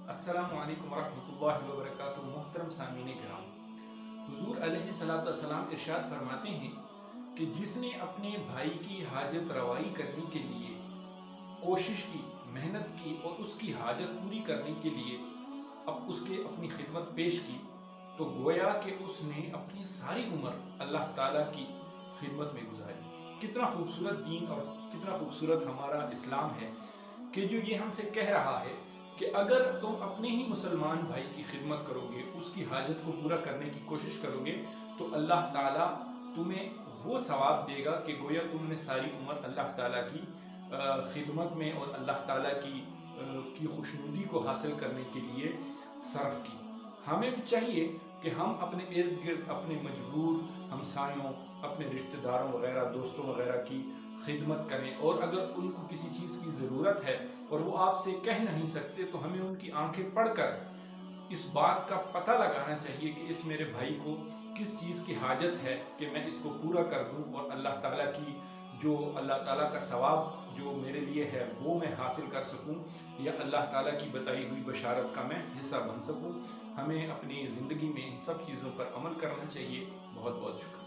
السلام علیکم ورحمۃ اللہ وبرکاتہ۔ محترم سامعین کرام، حضور علیہ السلام ارشاد فرماتے ہیں کہ جس نے اپنے بھائی کی حاجت روائی کرنے کے لیے کوشش کی، محنت کی اور اس کی حاجت پوری کرنے کے لیے اب اس کے اپنی خدمت پیش کی، تو گویا کہ اس نے اپنی ساری عمر اللہ تعالیٰ کی خدمت میں گزاری۔ کتنا خوبصورت دین اور کتنا خوبصورت ہمارا اسلام ہے کہ جو یہ ہم سے کہہ رہا ہے کہ اگر تم اپنے ہی مسلمان بھائی کی خدمت کرو گے، اس کی حاجت کو پورا کرنے کی کوشش کرو گے، تو اللہ تعالیٰ تمہیں وہ ثواب دے گا کہ گویا تم نے ساری عمر اللہ تعالیٰ کی خدمت میں اور اللہ تعالیٰ کی خوشنودی کو حاصل کرنے کے لیے صرف کی۔ ہمیں بھی چاہیے کہ ہم اپنے ارد گرد اپنے مجبور ہمسایوں، اپنے رشتہ داروں وغیرہ، دوستوں وغیرہ کی خدمت کریں، اور اگر ان کو کسی چیز کی ضرورت ہے اور وہ آپ سے کہہ نہیں سکتے تو ہمیں ان کی آنکھیں پڑھ کر اس بات کا پتہ لگانا چاہیے کہ اس میرے بھائی کو کس چیز کی حاجت ہے کہ میں اس کو پورا کر دوں اور اللہ تعالیٰ کی جو اللہ تعالیٰ کا ثواب جو میرے لیے ہے وہ میں حاصل کر سکوں، یا اللہ تعالیٰ کی بتائی ہوئی بشارت کا میں حصہ بن سکوں۔ ہمیں اپنی زندگی میں ان سب چیزوں پر عمل کرنا چاہیے۔ بہت بہت شکریہ۔